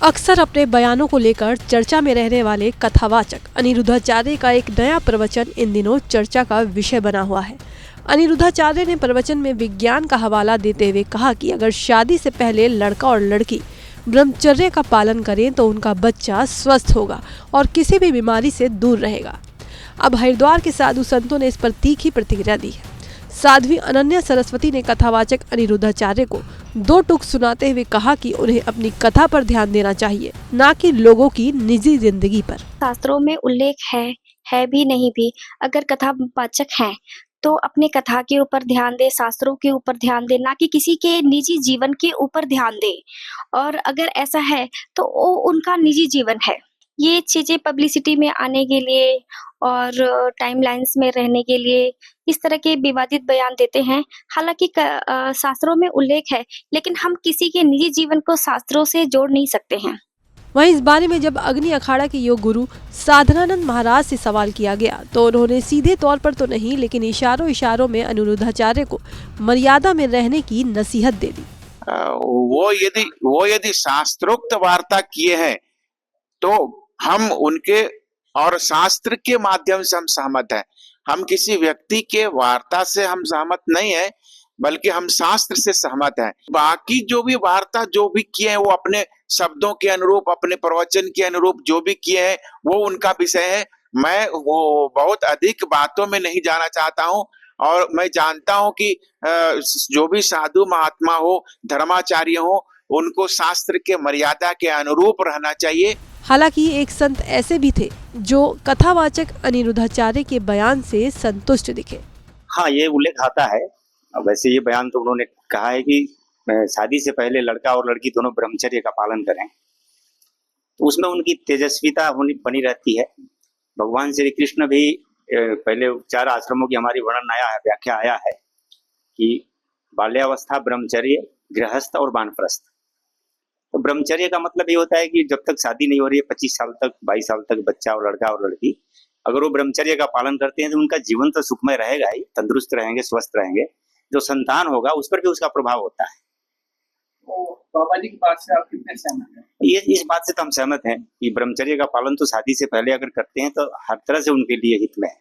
अक्सर अपने बयानों को लेकर चर्चा में रहने वाले कथावाचक अनिरुद्धाचार्य का एक नया प्रवचन इन दिनों चर्चा का विषय बना हुआ है। अनिरुद्धाचार्य ने प्रवचन में विज्ञान का हवाला देते हुए कहा कि अगर शादी से पहले लड़का और लड़की ब्रह्मचर्य का पालन करें तो उनका बच्चा स्वस्थ होगा और किसी भी बीमारी से दूर रहेगा। अब हरिद्वार के साधु संतों ने इस पर तीखी प्रतिक्रिया दी है। साध्वी अनन्या सरस्वती ने कथावाचक अनिरुद्धाचार्य को दो टूक सुनाते हुए कहा कि उन्हें अपनी कथा पर ध्यान देना चाहिए, न कि लोगों की निजी जिंदगी पर। शास्त्रों में उल्लेख है भी नहीं भी, अगर कथावाचक हैं तो अपने कथा के ऊपर ध्यान दे, शास्त्रों के ऊपर ध्यान दे, ना कि किसी के निजी जीवन के ऊपर ध्यान दे। और अगर ऐसा है तो वो उनका निजी जीवन है। ये चीजें पब्लिसिटी में आने के लिए और टाइमलाइंस में रहने के लिए इस तरह के विवादित बयान देते हैं। हालांकि शास्त्रों में उल्लेख है, लेकिन हम किसी के निजी जीवन को शास्त्रों से जोड़ नहीं सकते हैं। वहीं इस बारे में जब अग्नि अखाड़ा के योग गुरु साधनानंद महाराज से सवाल किया गया तो उन्होंने सीधे तौर पर तो नहीं, लेकिन इशारों में अनिरुद्धाचार्य को मर्यादा में रहने की नसीहत दे दी। वो यदि शास्त्रोक्त वार्ता किए हैं तो हम उनके और शास्त्र के माध्यम से हम सहमत हैं। हम किसी व्यक्ति के वार्ता से हम सहमत नहीं है, बल्कि हम शास्त्र से सहमत हैं। बाकी जो भी वार्ता जो भी किए हैं वो अपने शब्दों के अनुरूप, अपने प्रवचन के अनुरूप जो भी किए हैं वो उनका विषय है। मैं वो बहुत अधिक बातों में नहीं जाना चाहता हूँ और मैं जानता हूँ कि जो भी साधु महात्मा हो, धर्माचार्य हो, उनको शास्त्र के मर्यादा के अनुरूप रहना चाहिए। हालांकि एक संत ऐसे भी थे जो कथावाचक अनिरुद्धाचार्य के बयान से संतुष्ट दिखे। हाँ, ये उल्लेख आता है। वैसे ये बयान तो उन्होंने कहा है कि शादी से पहले लड़का और लड़की दोनों ब्रह्मचर्य का पालन करें, तो उसमें उनकी तेजस्विता बनी रहती है। भगवान श्री कृष्ण भी पहले 4 आश्रमों की हमारी वर्णन आया है, व्याख्या आया है कि बाल्यावस्था ब्रह्मचर्य, गृहस्थ और वानप्रस्थ। तो ब्रह्मचर्य का मतलब ये होता है कि जब तक शादी नहीं हो रही है, 25 साल तक, 22 साल तक बच्चा और लड़का और लड़की अगर वो ब्रह्मचर्य का पालन करते हैं तो उनका जीवन तो सुखमय रहेगा ही, तंदुरुस्त रहेंगे, स्वस्थ रहेंगे। जो संतान होगा उस पर भी उसका प्रभाव होता है। बाबा जी की बात से आप कितने सहमत हैं? ये इस बात से तो हम सहमत हैं कि ब्रह्मचर्य का पालन तो शादी से पहले अगर करते हैं तो हर तरह से उनके लिए हित में है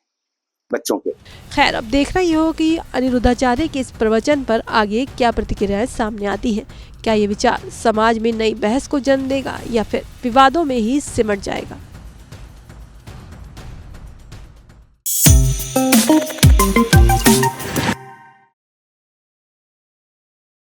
बच्चों के। खैर, अब देखना ये हो कि अनिरुद्धाचार्य के इस प्रवचन पर आगे क्या प्रतिक्रियाएं सामने आती हैं। क्या ये विचार समाज में नई बहस को जन्म देगा या फिर विवादों में ही सिमट जाएगा।